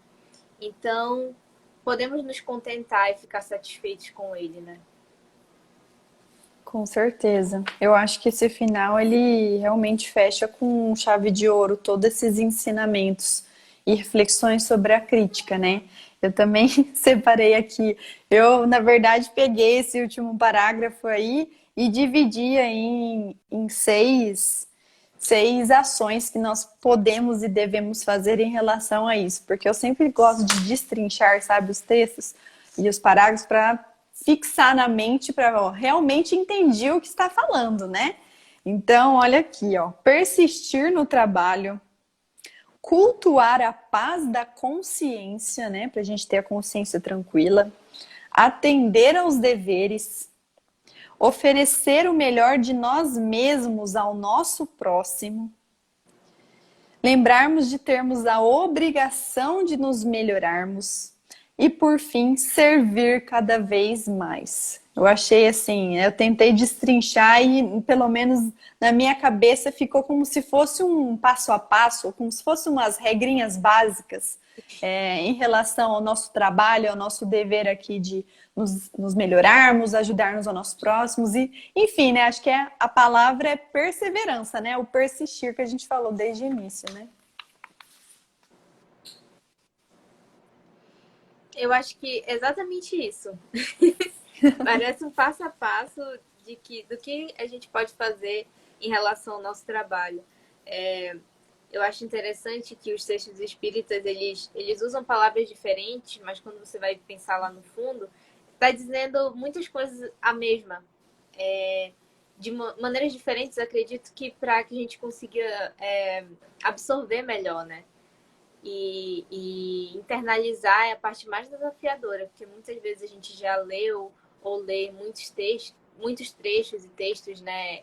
[SPEAKER 1] então podemos nos contentar e ficar satisfeitos com ele, né?
[SPEAKER 2] Com certeza. Eu acho que esse final ele realmente fecha com chave de ouro todos esses ensinamentos e reflexões sobre a crítica, né? Eu também separei aqui. Eu, na verdade, peguei esse último parágrafo aí e dividi em seis ações que nós podemos e devemos fazer em relação a isso, porque eu sempre gosto de destrinchar, sabe, os textos e os parágrafos para fixar na mente para realmente entender o que está falando, né? Então, olha aqui, ó, persistir no trabalho, cultuar a paz da consciência, né, para a gente ter a consciência tranquila, atender aos deveres, oferecer o melhor de nós mesmos ao nosso próximo, lembrarmos de termos a obrigação de nos melhorarmos e, por fim, servir cada vez mais. Eu achei assim, eu tentei destrinchar e, pelo menos na minha cabeça, ficou como se fosse um passo a passo, ou como se fossem umas regrinhas básicas em relação ao nosso trabalho, ao nosso dever aqui de nos melhorarmos, ajudarmos aos nossos próximos e, enfim, né? Acho que a palavra é perseverança, né? O persistir que a gente falou desde o início, né?
[SPEAKER 1] Eu acho que é exatamente isso. Parece um passo a passo do que a gente pode fazer em relação ao nosso trabalho. Eu acho interessante que os textos espíritas, eles usam palavras diferentes, mas quando você vai pensar lá no fundo, está dizendo muitas coisas a mesma. De maneiras diferentes, acredito que para que a gente consiga absorver melhor, né? E internalizar é a parte mais desafiadora, porque muitas vezes a gente já leu ou lê muitos trechos e textos, né,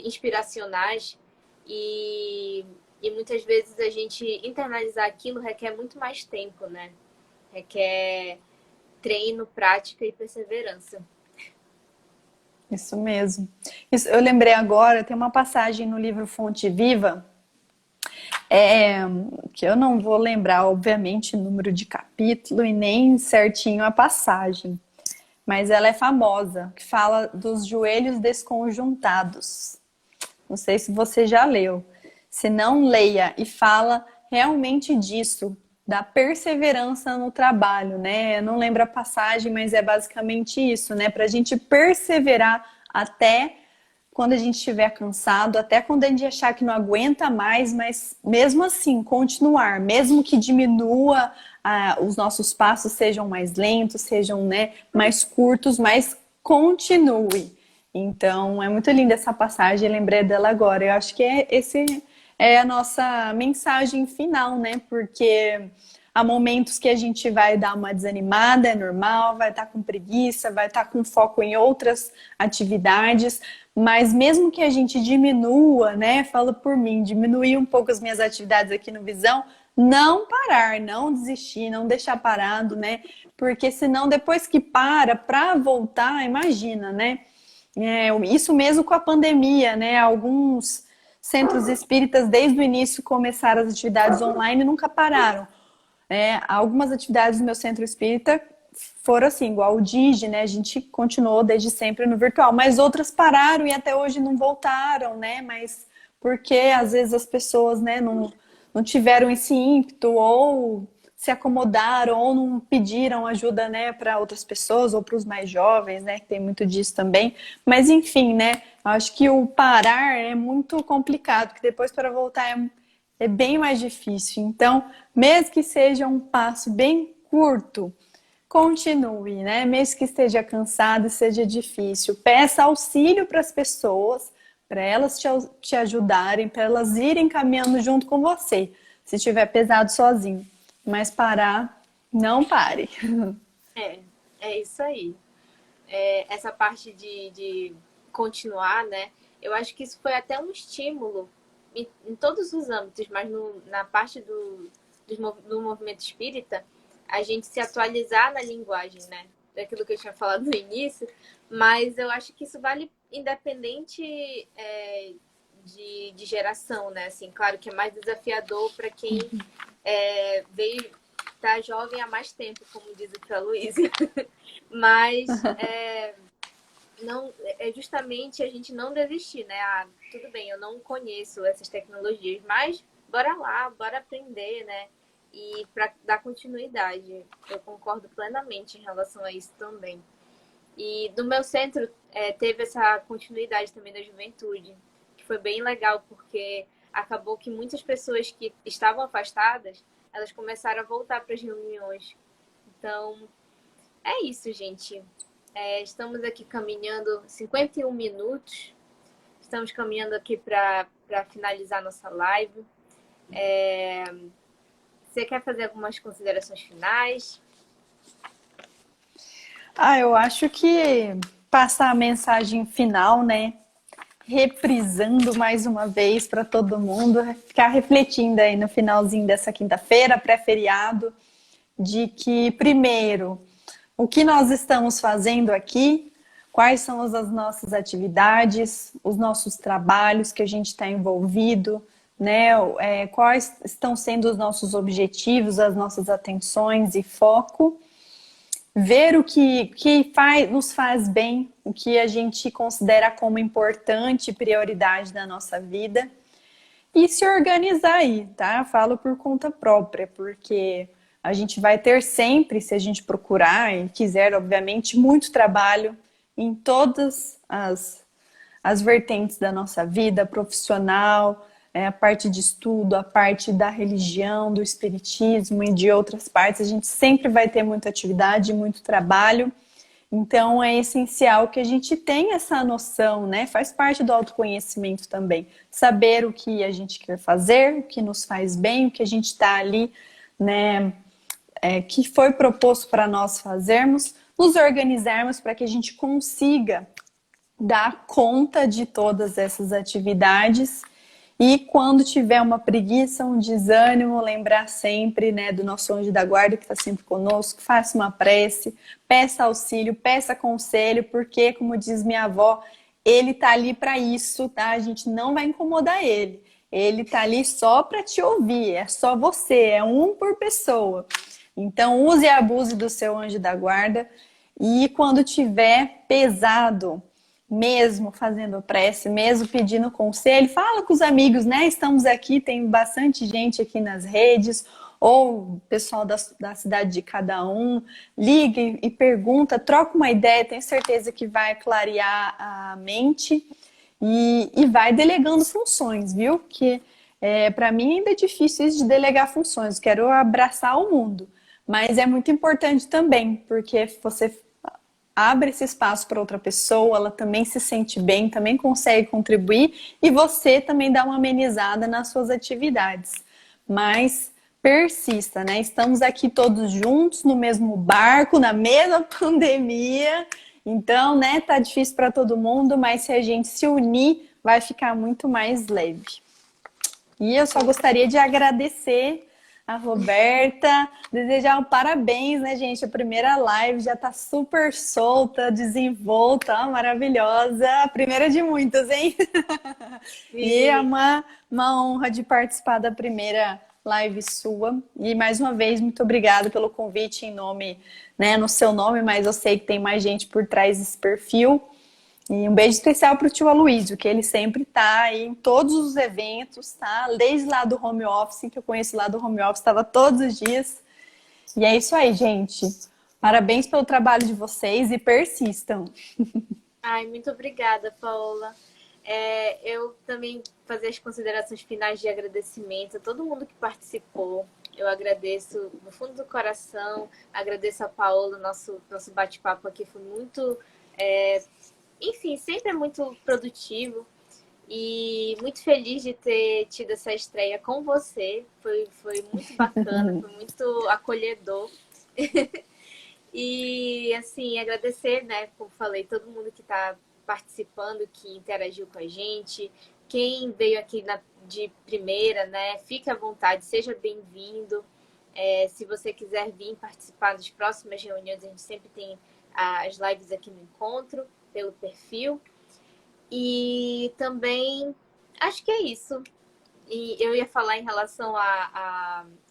[SPEAKER 1] inspiracionais, e E muitas vezes a gente internalizar aquilo requer muito mais tempo, né? Requer treino, prática e perseverança.
[SPEAKER 2] Isso mesmo. Isso, eu lembrei agora, tem uma passagem no livro Fonte Viva, é, que eu não vou lembrar, obviamente, o número de capítulo e nem certinho a passagem, mas ela é famosa, que fala dos joelhos desconjuntados. Não sei se você já leu. Se não, leia, e fala realmente disso, da perseverança no trabalho, né? Eu não lembro a passagem, mas é basicamente isso, né? Para a gente perseverar até quando a gente estiver cansado, até quando a gente achar que não aguenta mais, mas mesmo assim, continuar, mesmo que diminua, os nossos passos sejam mais lentos, sejam, né, mais curtos, mas continue. Então, é muito linda essa passagem, lembrei dela agora. Eu acho que esse é a nossa mensagem final, né? Porque há momentos que a gente vai dar uma desanimada, é normal, vai estar com preguiça, vai estar com foco em outras atividades, mas mesmo que a gente diminua, né? Falo por mim, diminuir um pouco as minhas atividades aqui no Visão, não parar, não desistir, não deixar parado, né? Porque senão depois que para voltar, imagina, né? Isso mesmo com a pandemia, né? Alguns centros espíritas desde o início começaram as atividades online e nunca pararam. Algumas atividades do meu centro espírita foram assim, igual o Digi, né? A gente continuou desde sempre no virtual, mas outras pararam e até hoje não voltaram, né? Mas porque às vezes as pessoas, né, não tiveram esse ímpeto ou se acomodaram ou não pediram ajuda, né, para outras pessoas ou para os mais jovens, né, que tem muito disso também. Mas enfim, né, acho que o parar é muito complicado, que depois para voltar é bem mais difícil. Então, mesmo que seja um passo bem curto, continue, né? Mesmo que esteja cansado, seja difícil, peça auxílio para as pessoas, para elas te ajudarem, para elas irem caminhando junto com você, se estiver pesado sozinho. Mas parar, não pare.
[SPEAKER 1] É isso aí. Essa parte de continuar, né? Eu acho que isso foi até um estímulo em todos os âmbitos, mas na parte do movimento espírita, a gente se atualizar na linguagem, né? Daquilo que eu tinha falado no início, mas eu acho que isso vale independente de geração, né? Assim, claro que é mais desafiador para quem veio tá jovem há mais tempo, como diz aqui a Luísa. Mas não, é justamente a gente não desistir, né? Tudo bem, eu não conheço essas tecnologias, mas bora lá, bora aprender, né? E para dar continuidade, eu concordo plenamente em relação a isso também. E no meu centro teve essa continuidade também da juventude, que foi bem legal, porque acabou que muitas pessoas que estavam afastadas, elas começaram a voltar para as reuniões. Então, é isso, gente. Estamos aqui caminhando 51 minutos. Estamos caminhando aqui para finalizar nossa live. Você quer fazer algumas considerações finais?
[SPEAKER 2] Eu acho que passar a mensagem final, né? Reprisando mais uma vez para todo mundo, ficar refletindo aí no finalzinho dessa quinta-feira, pré-feriado, de que, primeiro, o que nós estamos fazendo aqui, quais são as nossas atividades, os nossos trabalhos que a gente está envolvido, né? Quais estão sendo os nossos objetivos, as nossas atenções e foco. Ver o que nos faz bem, o que a gente considera como importante e prioridade na nossa vida e se organizar aí, tá? Falo por conta própria, porque a gente vai ter sempre, se a gente procurar e quiser, obviamente, muito trabalho em todas as vertentes da nossa vida profissional, a parte de estudo, a parte da religião, do espiritismo e de outras partes. A gente sempre vai ter muita atividade, muito trabalho. Então é essencial que a gente tenha essa noção, né? Faz parte do autoconhecimento também. Saber o que a gente quer fazer, o que nos faz bem, o que a gente está ali, né? Que foi proposto para nós fazermos, nos organizarmos para que a gente consiga dar conta de todas essas atividades E quando tiver uma preguiça, um desânimo, lembrar sempre, né, do nosso anjo da guarda que está sempre conosco, faça uma prece, peça auxílio, peça conselho, porque, como diz minha avó, ele tá ali para isso, tá? A gente não vai incomodar ele. Ele tá ali só para te ouvir, é só você, é um por pessoa. Então, use e abuse do seu anjo da guarda. E quando tiver pesado, mesmo fazendo prece, mesmo pedindo conselho, fala com os amigos, né? Estamos aqui, tem bastante gente aqui nas redes, ou o pessoal da cidade de cada um, liga e pergunta, troca uma ideia, tenho certeza que vai clarear a mente e vai delegando funções, viu? Que para mim ainda é difícil isso de delegar funções, quero abraçar o mundo, mas é muito importante também, porque você abre esse espaço para outra pessoa, ela também se sente bem, também consegue contribuir e você também dá uma amenizada nas suas atividades. Mas persista, né? Estamos aqui todos juntos no mesmo barco, na mesma pandemia. Então, né, tá difícil para todo mundo, mas se a gente se unir, vai ficar muito mais leve. E eu só gostaria de agradecer a Roberta, desejar um parabéns, né, gente? A primeira live já tá super solta, desenvolta, ó, maravilhosa. A primeira de muitas, hein? E é
[SPEAKER 1] Sim.
[SPEAKER 2] uma honra de participar da primeira live sua. E mais uma vez, muito obrigada pelo convite em nome, né, no seu nome, mas eu sei que tem mais gente por trás desse perfil. E um beijo especial para o tio Aloysio, que ele sempre tá aí em todos os eventos, tá? Desde lá do home office, que eu conheço lá do home office, estava todos os dias. E é isso aí, gente. Parabéns pelo trabalho de vocês e persistam.
[SPEAKER 1] Ai, muito obrigada, Paola. Eu também fazer as considerações finais de agradecimento a todo mundo que participou. Eu agradeço do fundo do coração, agradeço a Paola, nosso bate-papo aqui foi muito, enfim, sempre é muito produtivo e muito feliz de ter tido essa estreia com você. Foi muito bacana, foi muito acolhedor. E, assim, agradecer, né, como falei, todo mundo que está participando, que interagiu com a gente. Quem veio aqui de primeira, né, fique à vontade, seja bem-vindo. Se você quiser vir participar das próximas reuniões, a gente sempre tem as lives aqui no encontro, pelo perfil. E também, acho que é isso. E eu ia falar em relação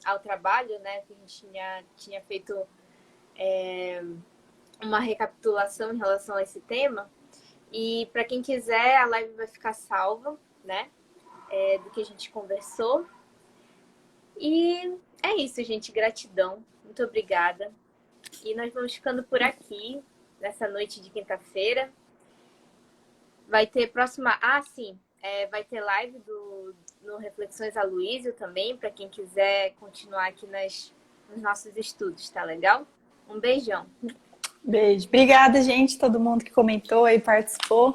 [SPEAKER 1] ao trabalho, né, que a gente tinha feito uma recapitulação em relação a esse tema. E para quem quiser, a live vai ficar salva, né? Do que a gente conversou. E é isso, gente. Gratidão. Muito obrigada. E nós vamos ficando por aqui nessa noite de quinta-feira. Vai ter próxima. Ah, sim. Vai ter live no Reflexões Aloysio também, para quem quiser continuar aqui nos nossos estudos, tá legal? Um beijão.
[SPEAKER 2] Beijo. Obrigada, gente, todo mundo que comentou e participou.